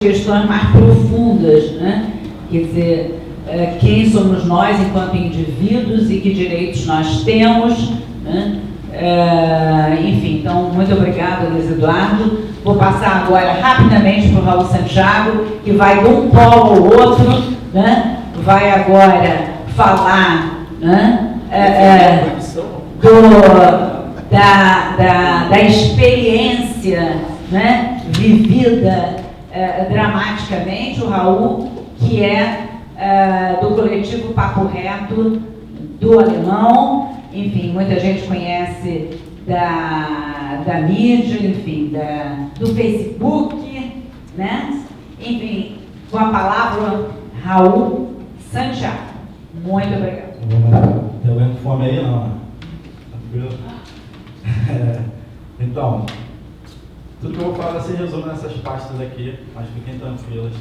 questões mais profundas, né? Quer dizer, quem somos nós enquanto indivíduos e que direitos nós temos, né? Enfim, então, muito obrigada, Luiz Eduardo. Vou passar agora rapidamente para o Raul Santiago, que vai de um polo ao outro, né? Vai agora falar, né? Da experiência, né? Vivida dramaticamente, o Raul, que é do coletivo Papo Reto do Alemão, enfim, muita gente conhece da mídia, enfim, do Facebook, né? Enfim, com a palavra, Raul Santiago. Muito obrigada. Tá vendo fome aí, não? Tranquilo? Então, tudo que eu vou falar se resume nessas pastas aqui, mas fiquem tranquilos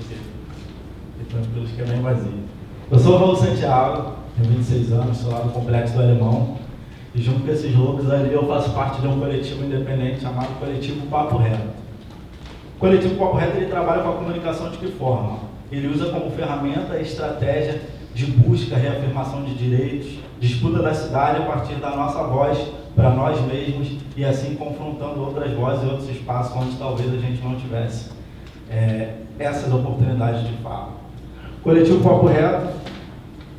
que é bem vazio. Eu sou o Raul Santiago, tenho 26 anos, sou lá do Complexo do Alemão, e junto com esses loucos ali eu faço parte de um coletivo independente chamado Coletivo Papo Reto. O Coletivo Papo Reto ele trabalha com a comunicação de que forma? Ele usa como ferramenta a estratégia de busca, reafirmação de direitos, disputa da cidade a partir da nossa voz para nós mesmos e assim confrontando outras vozes e outros espaços onde talvez a gente não tivesse essas oportunidades de fala. O Coletivo Papo Reto,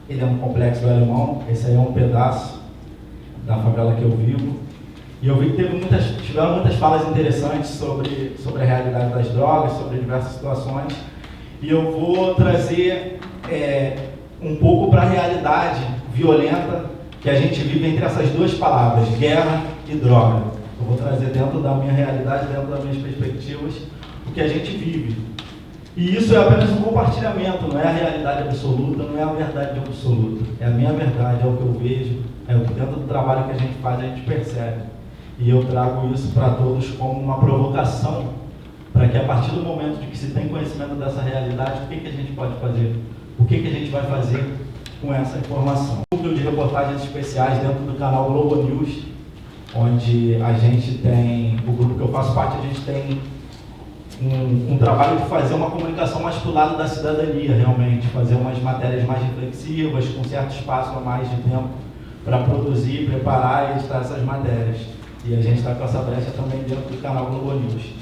ele é um complexo do Alemão, esse aí é um pedaço da favela que eu vivo, e eu vi que tiveram muitas falas interessantes sobre a realidade das drogas, sobre diversas situações, e eu vou trazer um pouco para a realidade violenta que a gente vive entre essas duas palavras, guerra e droga. Eu vou trazer dentro da minha realidade, dentro das minhas perspectivas, o que a gente vive. E isso é apenas um compartilhamento, não é a realidade absoluta, não é a verdade absoluta. É a minha verdade, é o que eu vejo, é o que dentro do trabalho que a gente faz a gente percebe. E eu trago isso para todos como uma provocação, para que a partir do momento de que se tem conhecimento dessa realidade, o que a gente pode fazer? O que a gente vai fazer com essa informação? Um núcleo de reportagens especiais dentro do canal Globo News, onde a gente tem, o grupo que eu faço parte, a gente tem um trabalho de fazer uma comunicação mais para o lado da cidadania, realmente, fazer umas matérias mais reflexivas, com certo espaço a mais de tempo para produzir, preparar e editar essas matérias. E a gente está com essa brecha também dentro do canal Globo News.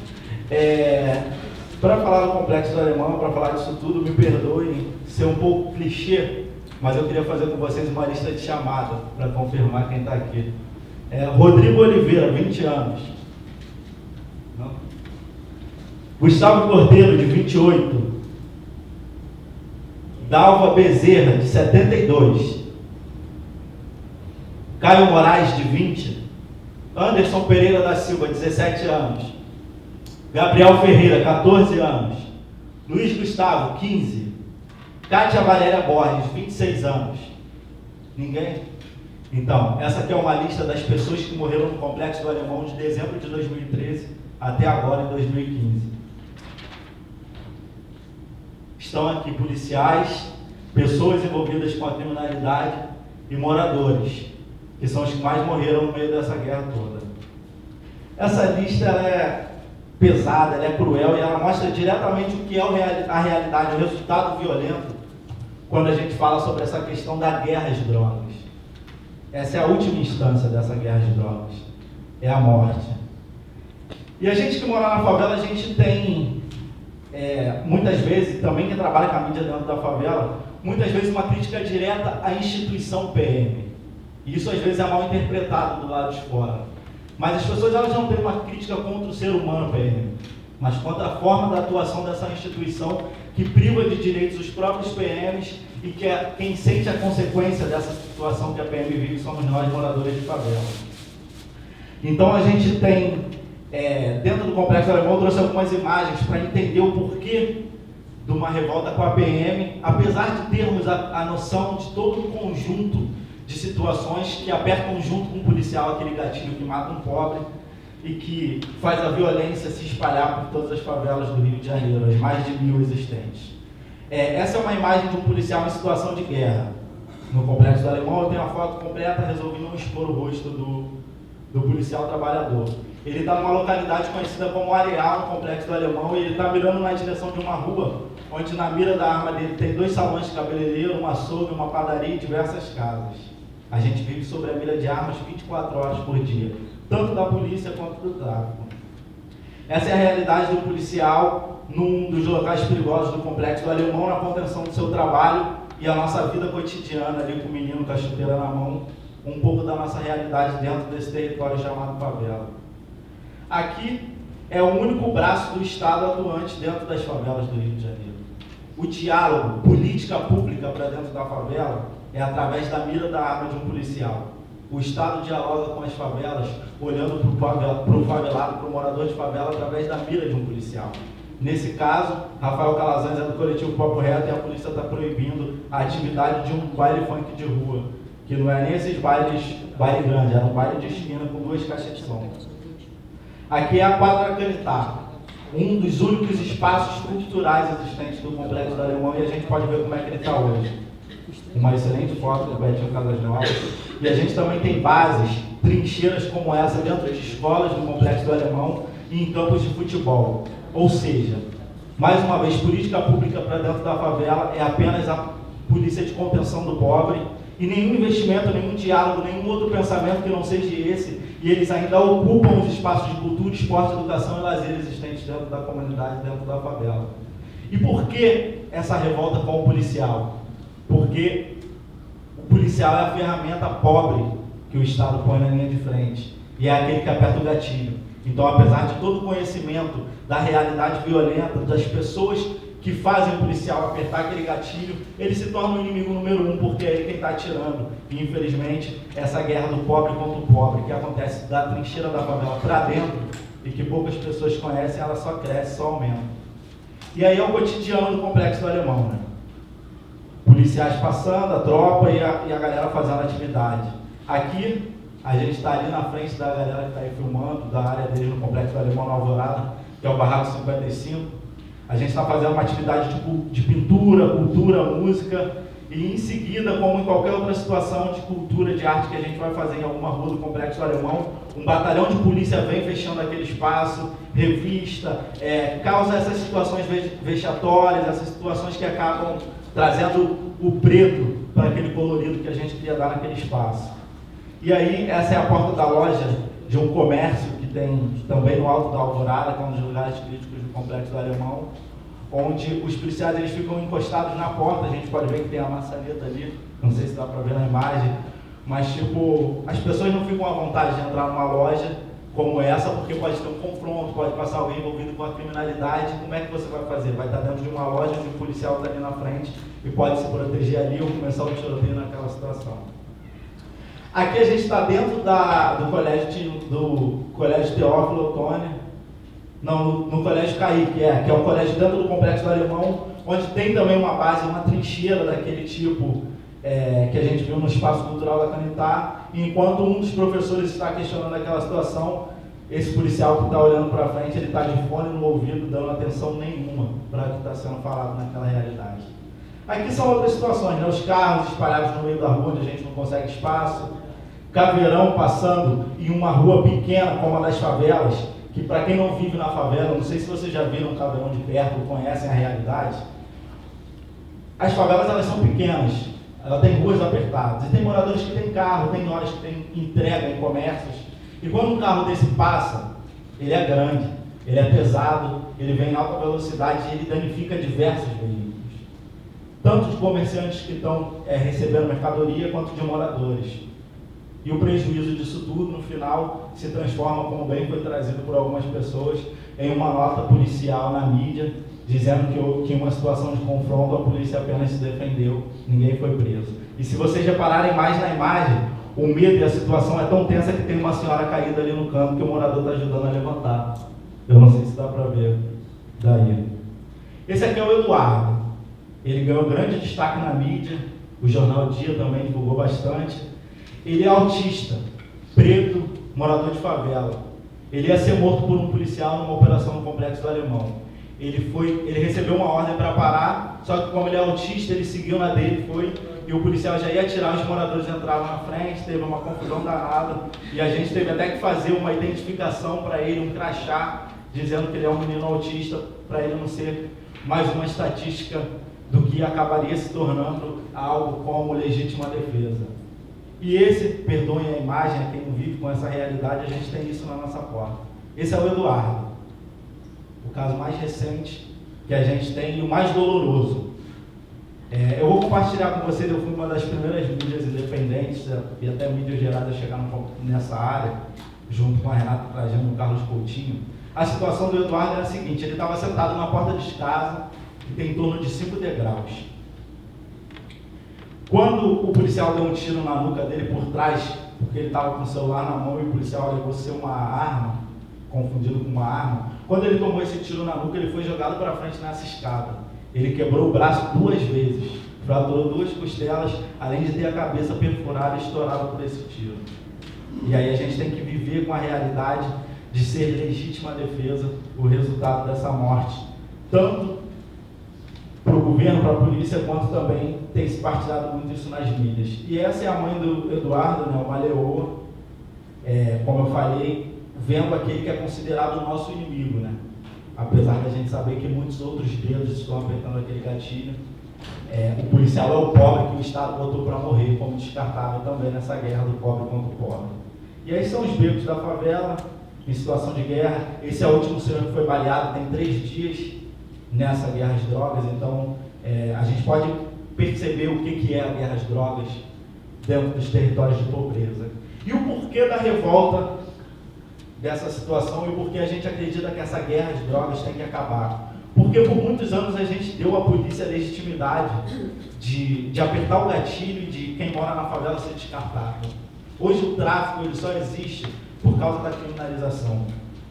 Para falar do Complexo do Alemão, para falar disso tudo, me perdoem ser um pouco clichê, mas eu queria fazer com vocês uma lista de chamada para confirmar quem está aqui. Rodrigo Oliveira, 20 anos. Não? Gustavo Cordeiro, de 28. Dalva Bezerra, de 72. Caio Moraes, de 20. Anderson Pereira da Silva, 17 anos. Gabriel Ferreira, 14 anos. Luiz Gustavo, 15. Kátia Valéria Borges, 26 anos. Ninguém? Então, essa aqui é uma lista das pessoas que morreram no Complexo do Alemão de dezembro de 2013 até agora, em 2015. Estão aqui policiais, pessoas envolvidas com a criminalidade e moradores, que são os que mais morreram no meio dessa guerra toda. Essa lista ela é pesada, ela é cruel e ela mostra diretamente o que é a realidade, o resultado violento, quando a gente fala sobre essa questão da guerra às drogas. Essa é a última instância dessa guerra às drogas, é a morte. E a gente que mora na favela, a gente tem, muitas vezes, também quem trabalha com a mídia dentro da favela, muitas vezes uma crítica direta à instituição PM. E isso às vezes é mal interpretado do lado de fora. Mas as pessoas elas não têm uma crítica contra o ser humano PM, mas contra a forma da atuação dessa instituição que priva de direitos os próprios PMs e que quem sente a consequência dessa situação que a PM vive somos nós, moradores de favela. Então a gente tem, dentro do Complexo Alemão, eu trouxe algumas imagens para entender o porquê de uma revolta com a PM, apesar de termos a noção de todo um conjunto de situações que apertam junto com o policial aquele gatilho que mata um pobre e que faz a violência se espalhar por todas as favelas do Rio de Janeiro, as mais de 1000 existentes. Essa é uma imagem de um policial em situação de guerra. No Complexo do Alemão eu tenho a foto completa, resolvi não expor o rosto do policial trabalhador. Ele está numa localidade conhecida como Areal, no Complexo do Alemão, e ele está mirando na direção de uma rua, onde na mira da arma dele tem 2 salões de cabeleireiro, um açougue, uma padaria e diversas casas. A gente vive sobre a mira de armas 24 horas por dia, tanto da polícia quanto do tráfico. Essa é a realidade do policial num dos locais perigosos do Complexo do Alemão, na contenção do seu trabalho e a nossa vida cotidiana ali com o menino com a chuteira na mão, um pouco da nossa realidade dentro desse território chamado favela. Aqui é o único braço do Estado atuante dentro das favelas do Rio de Janeiro. O diálogo, política pública para dentro da favela é através da mira da arma de um policial. O Estado dialoga com as favelas, olhando para o favelado, para o morador de favela, através da mira de um policial. Nesse caso, Rafael Calazans é do coletivo Papo Reto e a polícia está proibindo a atividade de um baile funk de rua, que não é nem esses baile grande, era um baile de esquina com 2 caixas de som. Aqui é a Quadra Canitá, um dos únicos espaços culturais existentes do Complexo do Alemão, e a gente pode ver como é que ele está hoje. Uma excelente foto do Betinho Casas Novas. E a gente também tem bases, trincheiras como essa dentro de escolas do Complexo do Alemão e em campos de futebol. Ou seja, mais uma vez, política pública para dentro da favela é apenas a polícia de contenção do pobre e nenhum investimento, nenhum diálogo, nenhum outro pensamento que não seja esse, e eles ainda ocupam os espaços de cultura, esporte, educação e lazer existentes dentro da comunidade, dentro da favela. E por que essa revolta com o policial? Porque o policial é a ferramenta pobre que o Estado põe na linha de frente, e é aquele que aperta o gatilho. Então, apesar de todo o conhecimento da realidade violenta, das pessoas que fazem o policial apertar aquele gatilho, ele se torna o inimigo número 1, porque é ele quem está atirando. E, infelizmente, essa guerra do pobre contra o pobre, que acontece da trincheira da favela para dentro, e que poucas pessoas conhecem, ela só cresce, só aumenta. E aí é o cotidiano do Complexo do Alemão, né? Policiais passando, a tropa e a galera fazendo atividade. Aqui, a gente está ali na frente da galera que está aí filmando, da área dele no Complexo do Alemão, na Alvorada, que é o Barraco 55. A gente está fazendo uma atividade de pintura, cultura, música, e em seguida, como em qualquer outra situação de cultura, de arte que a gente vai fazer em alguma rua do Complexo do Alemão, um batalhão de polícia vem fechando aquele espaço, revista, causa essas situações vexatórias, essas situações que acabam trazendo o preto para aquele colorido que a gente queria dar naquele espaço. E aí, essa é a porta da loja de um comércio que tem também no Alto da Alvorada, que é um dos lugares críticos do Complexo do Alemão, onde os policiais eles ficam encostados na porta. A gente pode ver que tem a maçaneta ali, não sei se dá para ver na imagem, mas tipo, as pessoas não ficam à vontade de entrar numa loja como essa, porque pode ter um confronto, pode passar alguém envolvido com a criminalidade. Como é que você vai fazer? Vai estar dentro de uma loja onde o policial está ali na frente e pode se proteger ali ou começar o tiroteio naquela situação. Aqui a gente está dentro do colégio Teófilo Otoni, no colégio Caí, que é um colégio dentro do Complexo do Alemão, onde tem também uma base, uma trincheira daquele tipo que a gente viu no Espaço Cultural da Canitá, e enquanto um dos professores está questionando aquela situação, esse policial que está olhando para frente, ele está de fone no ouvido, dando atenção nenhuma para o que está sendo falado naquela realidade. Aqui são outras situações, né? Os carros espalhados no meio da rua, onde a gente não consegue espaço, caveirão passando em uma rua pequena, como a das favelas, que para quem não vive na favela, não sei se vocês já viram um caveirão de perto ou conhecem a realidade, as favelas elas são pequenas, ela tem ruas apertadas, e tem moradores que têm carro, tem horas que tem entrega em comércios, e quando um carro desse passa, ele é grande, ele é pesado, ele vem em alta velocidade e ele danifica diversos veículos, tanto de comerciantes que estão recebendo mercadoria, quanto de moradores. E o prejuízo disso tudo, no final, se transforma, como bem foi trazido por algumas pessoas, em uma nota policial na mídia, dizendo que em uma situação de confronto a polícia apenas se defendeu, ninguém foi preso. E se vocês repararem mais na imagem, o medo e a situação é tão tensa que tem uma senhora caída ali no canto que o morador está ajudando a levantar. Eu não sei se dá para ver daí. Esse aqui é o Eduardo. Ele ganhou grande destaque na mídia, o jornal Dia também divulgou bastante. Ele é autista, preto, morador de favela. Ele ia ser morto por um policial numa operação no Complexo do Alemão. Ele recebeu uma ordem para parar, só que como ele é autista, ele seguiu na dele, foi e o policial já ia atirar, os moradores entraram na frente, teve uma confusão danada, e a gente teve até que fazer uma identificação para ele, um crachá, dizendo que ele é um menino autista, para ele não ser mais uma estatística do que acabaria se tornando algo como legítima defesa. E esse, perdoem a imagem, a quem não vive com essa realidade, a gente tem isso na nossa porta. Esse é o Eduardo, o caso mais recente que a gente tem e o mais doloroso. Eu vou compartilhar com vocês, eu fui uma das primeiras mídias independentes e até mídias geradas a chegar nessa área, junto com a Renata Trajano e o Carlos Coutinho. A situação do Eduardo era a seguinte: ele estava sentado na porta de casa e tem em torno de 5 degraus. Quando o policial deu um tiro na nuca dele por trás, porque ele estava com o celular na mão e o policial alegou ser uma arma, confundido com uma arma, quando ele tomou esse tiro na nuca, ele foi jogado para frente nessa escada. Ele quebrou o braço 2 vezes, fraturou 2 costelas, além de ter a cabeça perfurada e estourada por esse tiro. E aí a gente tem que viver com a realidade de ser legítima defesa o resultado dessa morte, tanto para o governo, para a polícia, quanto também tem se partilhado muito isso nas mídias. E essa é a mãe do Eduardo, né, uma leoa, como eu falei, vendo aquele que é considerado o nosso inimigo, né? Apesar da gente saber que muitos outros dedos estão apertando aquele gatilho, o policial é o pobre que o Estado botou para morrer, como descartável também nessa guerra do pobre contra o pobre. E aí são os becos da favela, em situação de guerra. Esse é o último senhor que foi baleado, tem 3 dias nessa guerra às drogas, então a gente pode perceber o que é a guerra às drogas dentro dos territórios de pobreza. E o porquê da revolta dessa situação e porque a gente acredita que essa guerra de drogas tem que acabar. Porque por muitos anos a gente deu à polícia a legitimidade de apertar o gatilho e de quem mora na favela ser descartável. Hoje o tráfico ele só existe por causa da criminalização.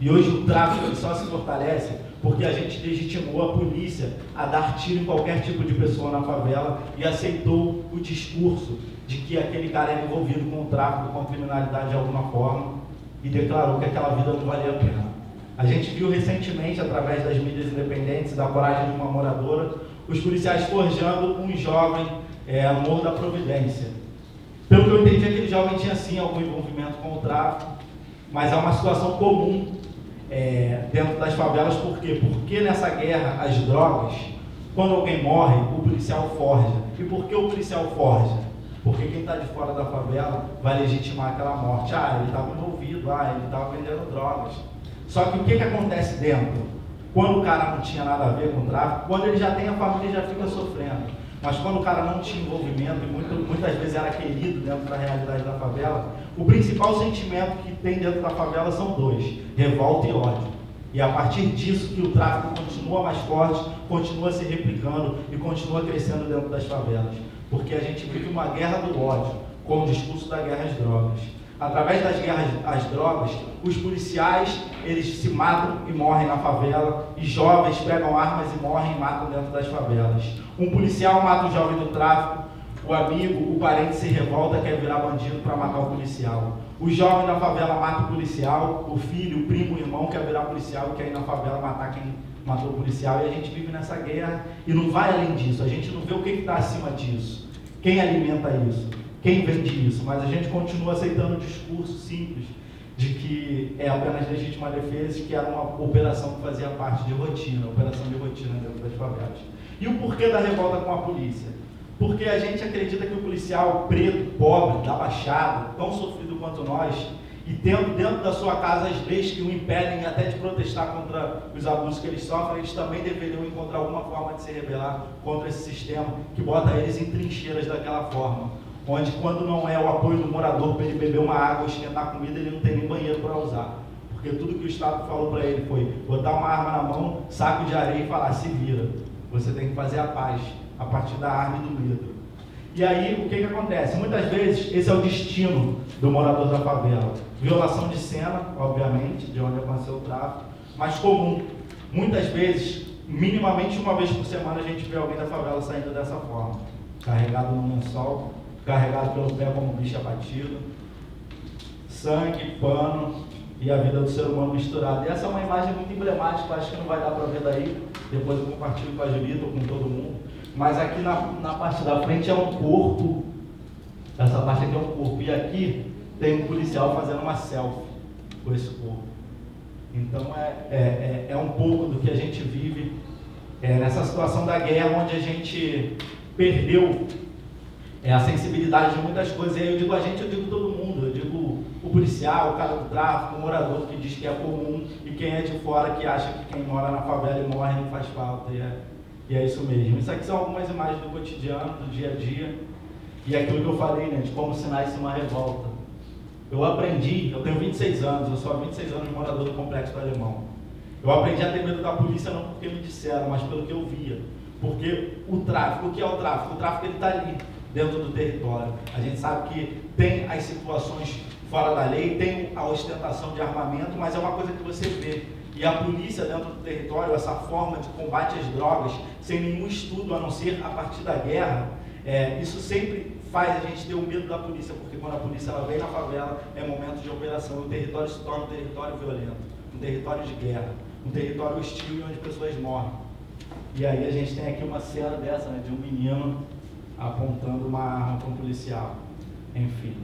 E hoje o tráfico ele só se fortalece porque a gente legitimou a polícia a dar tiro em qualquer tipo de pessoa na favela e aceitou o discurso de que aquele cara era envolvido com o tráfico, com a criminalidade de alguma forma, e declarou que aquela vida não valia a pena. A gente viu recentemente, através das mídias independentes e da coragem de uma moradora, os policiais forjando um jovem no Morro da Providência. Pelo que eu entendi, aquele jovem tinha sim algum envolvimento com o tráfico, mas é uma situação comum dentro das favelas. Por quê? Porque nessa guerra às drogas, quando alguém morre, o policial forja. E por que o policial forja? Porque quem está de fora da favela vai legitimar aquela morte. Ele estava envolvido, ele estava vendendo drogas. Só que o que acontece dentro? Quando o cara não tinha nada a ver com o tráfico, quando ele já tem a família, já fica sofrendo. Mas quando o cara não tinha envolvimento, e muitas vezes era querido dentro da realidade da favela, o principal sentimento que tem dentro da favela são 2, revolta e ódio. E é a partir disso que o tráfico continua mais forte, continua se replicando e continua crescendo dentro das favelas. Porque a gente vive uma guerra do ódio, com o discurso da guerra às drogas. Através das guerras às drogas, os policiais, eles se matam e morrem na favela, e jovens pegam armas e morrem e matam dentro das favelas. Um policial mata o jovem do tráfico, o amigo, o parente se revolta, quer virar bandido para matar o policial. O jovem da favela mata o policial, o filho, o primo, o irmão quer virar policial e quer ir na favela matar quem matou o policial. E a gente vive nessa guerra e não vai além disso. A gente não vê o que está acima disso. Quem alimenta isso? Quem vende isso? Mas a gente continua aceitando o discurso simples de que é apenas legítima defesa e que era uma operação que fazia parte de rotina, operação de rotina dentro das favelas. E o porquê da revolta com a polícia? Porque a gente acredita que o policial preto, pobre, da Baixada, tão sofrido quanto nós, e tendo dentro da sua casa as leis que o impedem até de protestar contra os abusos que eles sofrem, eles também deveriam encontrar alguma forma de se rebelar contra esse sistema que bota eles em trincheiras daquela forma, onde quando não é o apoio do morador para ele beber uma água, esquentar comida, ele não tem nem banheiro para usar. Porque tudo que o Estado falou para ele foi botar uma arma na mão, saco de areia e falar, se vira. Você tem que fazer a paz a partir da arma e do medo. E aí, o que acontece? Muitas vezes, esse é o destino do morador da favela. Violação de cena, obviamente, de onde aconteceu o tráfico, mas comum. Muitas vezes, minimamente uma vez por semana, a gente vê alguém da favela saindo dessa forma. Carregado no lençol, carregado pelo pé como bicho abatido, sangue, pano, e a vida do ser humano misturada. E essa é uma imagem muito emblemática, acho que não vai dar para ver daí, depois eu compartilho com a Julita ou com todo mundo. Mas aqui na parte da frente é um corpo, essa parte aqui é um corpo, e aqui tem um policial fazendo uma selfie com esse corpo. Então é um pouco do que a gente vive nessa situação da guerra, onde a gente perdeu a sensibilidade de muitas coisas. E aí eu digo a gente, eu digo todo mundo, eu digo o policial, o cara do tráfico, o morador que diz que é comum, e quem é de fora que acha que quem mora na favela e morre não faz falta, e é isso mesmo. Isso aqui são algumas imagens do cotidiano, do dia a dia, e aquilo que eu falei, né, de como sinais de uma revolta. Eu aprendi, eu tenho 26 anos, eu sou há 26 anos morador do Complexo do Alemão. Eu aprendi a ter medo da polícia não porque me disseram, mas pelo que eu via. Porque o tráfico, o que é o tráfico? O tráfico está ali, dentro do território. A gente sabe que tem as situações fora da lei, tem a ostentação de armamento, mas é uma coisa que você vê. E a polícia dentro do território, essa forma de combate às drogas, sem nenhum estudo, a não ser a partir da guerra, isso sempre faz a gente ter o medo da polícia, porque quando a polícia ela vem na favela, é momento de operação, e o território se torna um território violento, um território de guerra, um território hostil onde pessoas morrem. E aí a gente tem aqui uma cena dessa, né, de um menino apontando uma arma para um policial. Enfim,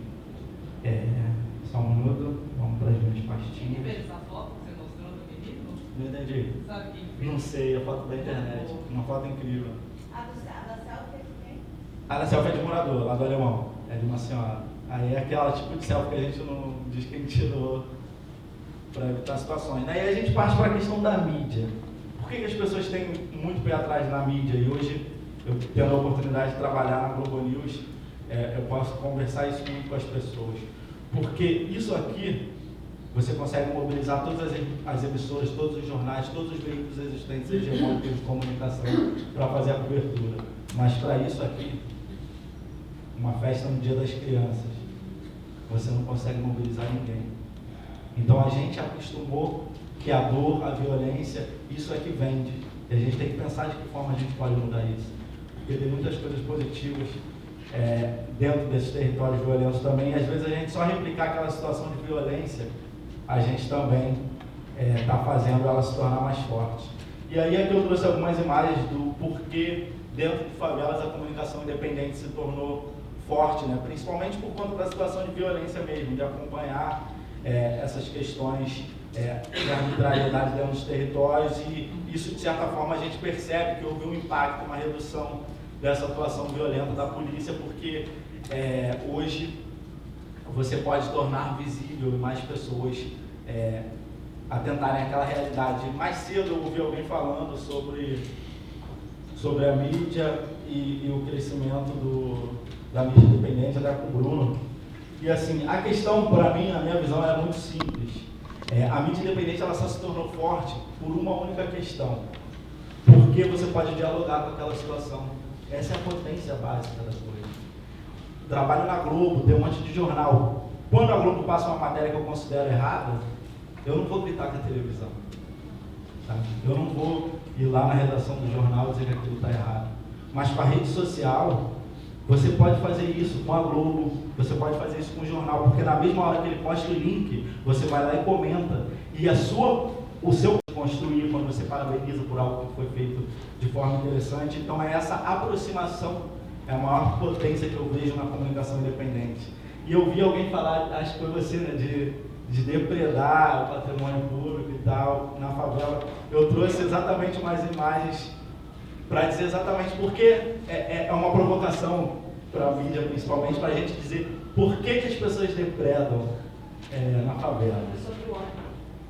só um minuto, vamos para as minhas pastinhas. Quem fez essa foto que você mostrou do menino? Não entendi. Sabe quem fez? Não sei, a foto da internet, uma foto incrível. A da selfie é de quem? A da selfie é de morador, lá do Alemão, é de uma senhora. Aí é aquela tipo de selfie que a gente não diz quem tirou para evitar situações. Aí a gente parte para a questão da mídia. Por que as pessoas têm muito pé atrás na mídia? E hoje, eu tendo a oportunidade de trabalhar na Globo News, eu posso conversar isso muito com as pessoas. Porque isso aqui, você consegue mobilizar todas as emissoras, todos os jornais, todos os veículos existentes, hegemônicos de comunicação, para fazer a cobertura. Mas para isso aqui, uma festa no Dia das Crianças, você não consegue mobilizar ninguém. Então a gente acostumou que a dor, a violência, isso é que vende. E a gente tem que pensar de que forma a gente pode mudar isso. Porque tem muitas coisas positivas dentro desses territórios violentos também. E às vezes a gente só replicar aquela situação de violência, a gente também está fazendo ela se tornar mais forte. E aí aqui eu trouxe algumas imagens do porquê dentro de favelas a comunicação independente se tornou forte, né? Principalmente por conta da situação de violência mesmo, de acompanhar essas questões de arbitrariedade dentro dos territórios, e isso de certa forma a gente percebe que houve um impacto, uma redução dessa atuação violenta da polícia, porque hoje você pode tornar visível mais pessoas atentarem àquela realidade. Mais cedo eu ouvi alguém falando sobre a mídia e o crescimento da mídia independente, até com o Bruno. E assim, a questão para mim, a minha visão era muito simples. A mídia independente ela só se tornou forte por uma única questão. Porque você pode dialogar com aquela situação. Essa é a potência básica das coisas. Trabalho na Globo, tem um monte de jornal. Quando a Globo passa uma matéria que eu considero errada, eu não vou gritar com a televisão. Sabe? Eu não vou ir lá na redação do jornal e dizer que aquilo está errado. Mas com a rede social, você pode fazer isso com a Globo, você pode fazer isso com o jornal, porque na mesma hora que ele posta o link, você vai lá e comenta. E o seu construir quando você parabeniza por algo que foi feito de forma interessante. Então essa aproximação é a maior potência que eu vejo na comunicação independente. E eu vi alguém falar, acho que foi você, né, de depredar o patrimônio público e tal, na favela. Eu trouxe exatamente umas imagens para dizer exatamente porque é uma provocação para a mídia, principalmente, para a gente dizer por que as pessoas depredam na favela.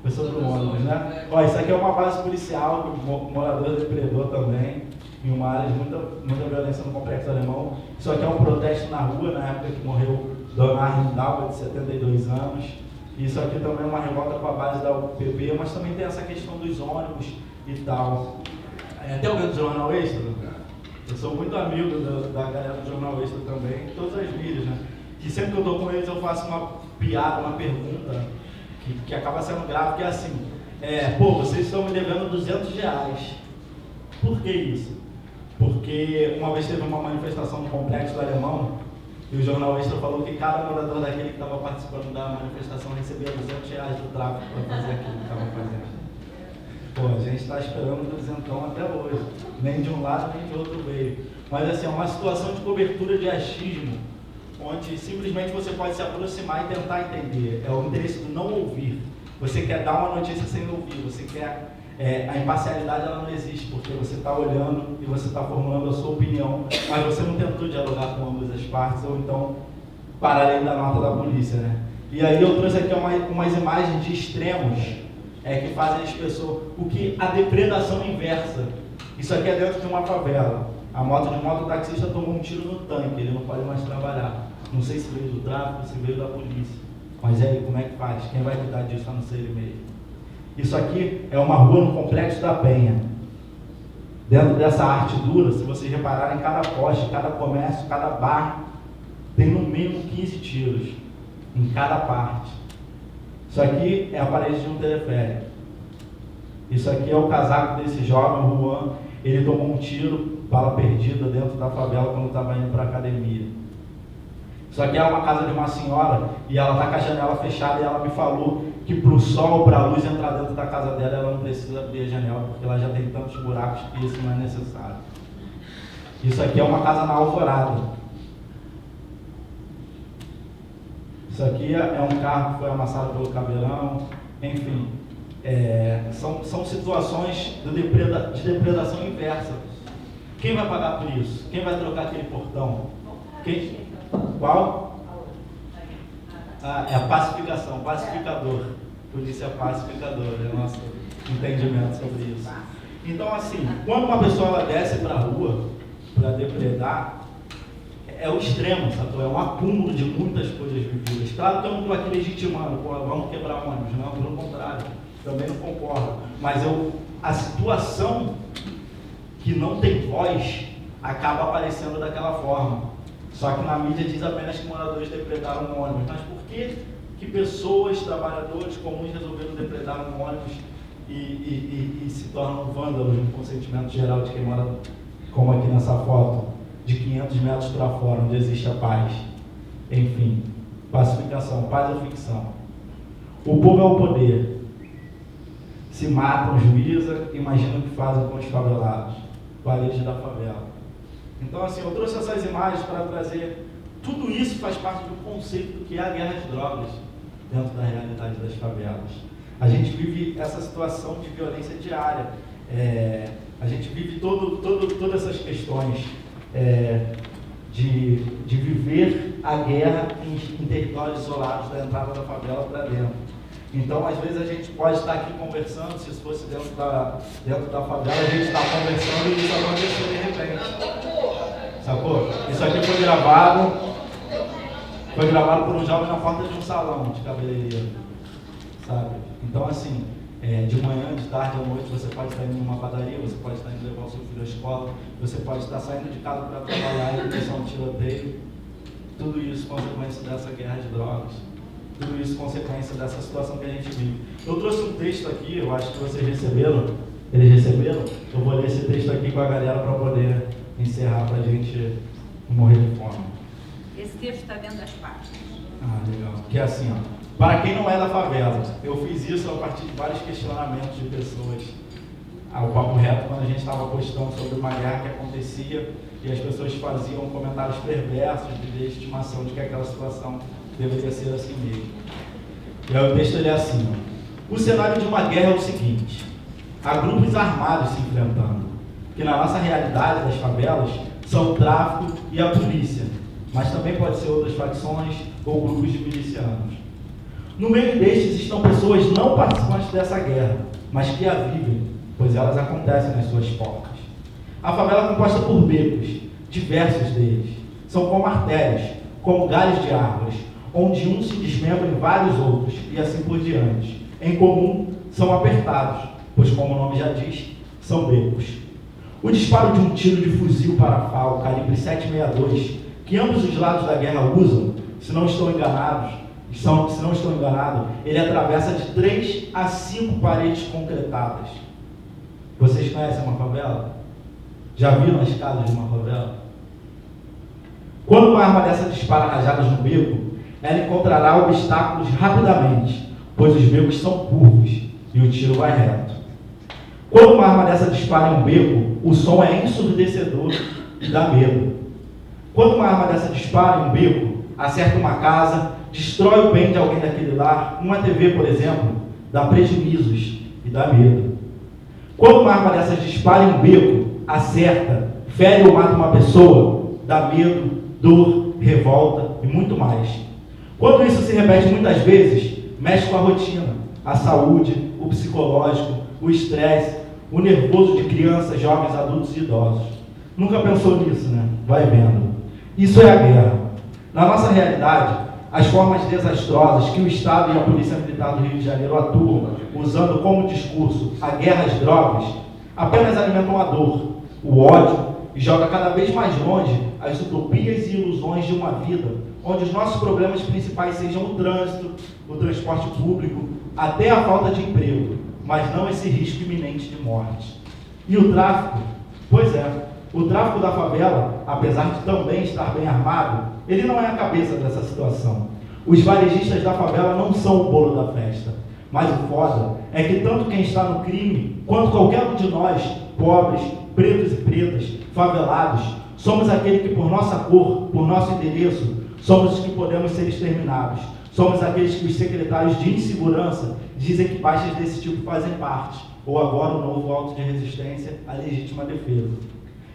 Foi sobre o ônibus, né? Ó, isso aqui é uma base policial, que o morador depredou também, em uma área de muita violência no Complexo Alemão. Isso aqui é um protesto na rua, na época que morreu Dona Arlindalva, de 72 anos. Isso aqui também é uma revolta com a base da UPB, mas também tem essa questão dos ônibus e tal. Tem alguém do Jornal Extra? Eu sou muito amigo da galera do Jornal Extra também, todas as mídias, né? Que sempre que eu estou com eles eu faço uma piada, uma pergunta, que acaba sendo grave, que é assim, vocês estão me devendo R$200. Por que isso? Porque uma vez teve uma manifestação no Complexo do Alemão, E o Jornal Extra falou que cada morador daquele que estava participando da manifestação recebia R$200 do tráfico para fazer aquilo que estava fazendo. Pô, a gente está esperando o duzentão até hoje. Nem de um lado, nem de outro veio. Mas assim, é uma situação de cobertura de achismo, onde simplesmente você pode se aproximar e tentar entender. É o interesse do não ouvir. Você quer dar uma notícia sem ouvir, você quer... a imparcialidade ela não existe, porque você está olhando e você está formulando a sua opinião, mas você não tentou dialogar com ambas as partes, ou então para além da nota da polícia, né? E aí eu trouxe aqui umas imagens de extremos que fazem as pessoas... O que a depredação inversa. Isso aqui é dentro de uma favela. A mototaxista tomou um tiro no tanque, ele não pode mais trabalhar. Não sei se veio do tráfico, se veio da polícia. Mas e aí, como é que faz? Quem vai cuidar disso a não ser ele mesmo? Isso aqui é uma rua no Complexo da Penha. Dentro dessa arte dura, se vocês repararem, cada poste, cada comércio, cada bar, tem no mínimo 15 tiros em cada parte. Isso aqui é a parede de um teleférico. Isso aqui é o casaco desse jovem, o Juan. Ele tomou um tiro, bala perdida dentro da favela quando estava indo para a academia. Isso aqui é uma casa de uma senhora e ela está com a janela fechada e ela me falou que para o sol, para a luz entrar dentro da casa dela, ela não precisa abrir a janela, porque ela já tem tantos buracos que isso não é necessário. Isso aqui é uma casa na Alvorada. Isso aqui é um carro que foi amassado pelo caveirão, enfim. São situações de depredação inversa. Quem vai pagar por isso? Quem vai trocar aquele portão? Qual? É a pacificação, pacificador. Polícia pacificador, é o nosso entendimento sobre isso. Então, assim, quando uma pessoa ela desce para a rua para depredar, é o extremo, sabe? É um acúmulo de muitas coisas vividas. Claro que eu não estou aqui legitimando, vamos quebrar ônibus, não, pelo contrário, também não concordo. Mas a situação que não tem voz acaba aparecendo daquela forma. Só que na mídia diz apenas que moradores depredaram um ônibus. Mas por que pessoas, trabalhadores comuns resolveram depredar um ônibus e se tornam vândalos no consentimento geral de quem mora, como aqui nessa foto, de 500 metros para fora, onde existe a paz? Enfim, pacificação, paz ou ficção? O povo é o poder. Se matam, juíza, imagina o que fazem com os favelados, parede da favela. Então, assim, eu trouxe essas imagens para trazer... Tudo isso faz parte do conceito do que é a guerra de drogas dentro da realidade das favelas. A gente vive essa situação de violência diária. A gente vive todas essas questões de viver a guerra em territórios isolados da entrada da favela para dentro. Então, às vezes, a gente pode estar aqui conversando, se isso fosse dentro da favela, a gente está conversando e isso aconteceu de repente. Sacou? Isso aqui foi gravado por um jovem na porta de um salão de cabeleireiro, sabe? Então, assim, de manhã, de tarde, à noite, você pode estar indo numa padaria, você pode estar indo levar o seu filho à escola, você pode estar saindo de casa para trabalhar e começar um tiroteio. Tudo isso consequência dessa guerra de drogas. Tudo isso consequência dessa situação que a gente vive. Eu trouxe um texto aqui, eu acho que vocês receberam. Eles receberam? Eu vou ler esse texto aqui com a galera para poder encerrar, para a gente morrer de fome. Esse texto está dentro das páginas. Ah, legal. Que é assim, ó. Para quem não é da favela, eu fiz isso a partir de vários questionamentos de pessoas ao Papo Reto, quando a gente estava postando sobre uma guerra que acontecia e as pessoas faziam comentários perversos de estimação de que aquela situação deveria ser assim mesmo. E aí o texto ele é assim, ó. O cenário de uma guerra é o seguinte: há grupos armados se enfrentando, que na nossa realidade das favelas são o tráfico e a polícia, mas também pode ser outras facções ou grupos de milicianos. No meio destes estão pessoas não participantes dessa guerra, mas que a vivem, pois elas acontecem nas suas portas. A favela é composta por becos, diversos deles. São como artérias, como galhos de árvores, onde um se desmembra em vários outros, e assim por diante. Em comum, são apertados, pois, como o nome já diz, são becos. O disparo de um tiro de fuzil Parafal, calibre 7,62, que ambos os lados da guerra usam, se não estou enganado, ele atravessa de 3 a 5 paredes concretadas. Vocês conhecem uma favela? Já viram as casas de uma favela? Quando uma arma dessa dispara rajadas no beco, ela encontrará obstáculos rapidamente, pois os becos são curvos e o tiro vai reto. Quando uma arma dessa dispara em um beco, o som é ensurdecedor e dá medo. Quando uma arma dessa dispara em um beco, acerta uma casa, destrói o bem de alguém daquele lar, uma TV, por exemplo, dá prejuízos e dá medo. Quando uma arma dessas dispara em um beco, acerta, fere ou mata uma pessoa, dá medo, dor, revolta e muito mais. Quando isso se repete muitas vezes, mexe com a rotina, a saúde, o psicológico, o estresse, o nervoso de crianças, jovens, adultos e idosos. Nunca pensou nisso, né? Vai vendo. Isso é a guerra. Na nossa realidade, as formas desastrosas que o Estado e a Polícia Militar do Rio de Janeiro atuam, usando como discurso a guerra às drogas, apenas alimentam a dor, o ódio e joga cada vez mais longe as utopias e ilusões de uma vida onde os nossos problemas principais sejam o trânsito, o transporte público, até a falta de emprego, mas não esse risco iminente de morte. E o tráfico? Pois é, o tráfico da favela, apesar de também estar bem armado, ele não é a cabeça dessa situação. Os varejistas da favela não são o bolo da festa. Mas o foda é que tanto quem está no crime, quanto qualquer um de nós, pobres, pretos e pretas, favelados, somos aquele que por nossa cor, por nosso endereço, somos os que podemos ser exterminados. Somos aqueles que os secretários de insegurança dizem que baixas desse tipo fazem parte, ou agora o novo auto de resistência à legítima defesa.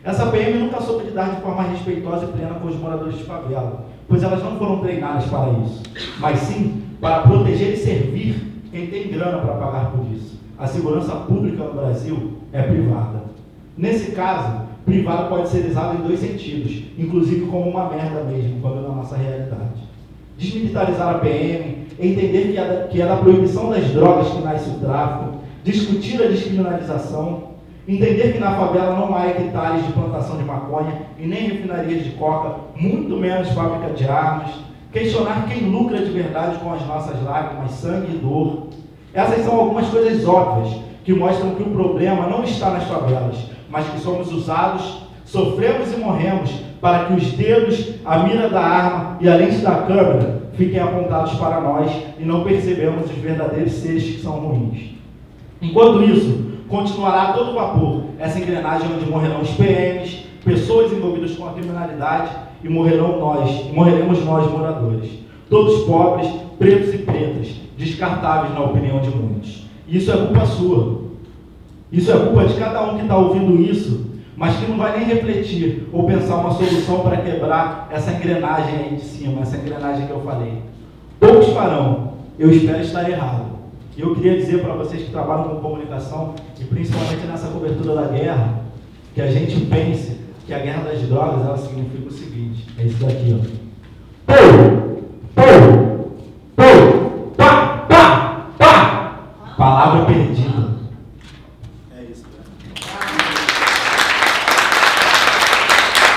Essa PM nunca soube lidar de forma respeitosa e plena com os moradores de favela, pois elas não foram treinadas para isso, mas sim para proteger e servir quem tem grana para pagar por isso. A segurança pública no Brasil é privada. Nesse caso, privado pode ser usado em dois sentidos, inclusive como uma merda mesmo, quando é na nossa realidade. Desmilitarizar a PM, entender que é da proibição das drogas que nasce o tráfico, discutir a descriminalização, entender que na favela não há hectares de plantação de maconha e nem refinarias de coca, muito menos fábrica de armas, questionar quem lucra de verdade com as nossas lágrimas, sangue e dor. Essas são algumas coisas óbvias que mostram que o problema não está nas favelas, mas que somos usados, sofremos e morremos para que os dedos, a mira da arma e a lente da câmera fiquem apontados para nós e não percebemos os verdadeiros seres que são ruins. Enquanto isso, continuará a todo vapor essa engrenagem onde morrerão os PMs, pessoas envolvidas com a criminalidade e morreremos nós moradores. Todos pobres, pretos e pretas, descartáveis na opinião de muitos. E isso é culpa sua. Isso é culpa de cada um que está ouvindo isso, mas que não vai nem refletir ou pensar uma solução para quebrar essa engrenagem aí de cima, essa engrenagem que eu falei. Poucos farão, eu espero estar errado. E eu queria dizer para vocês que trabalham com comunicação, e principalmente nessa cobertura da guerra, que a gente pense que a guerra das drogas, ela significa o seguinte, é isso daqui, ó. Pá, pá, pá, pá. Palavra perdida.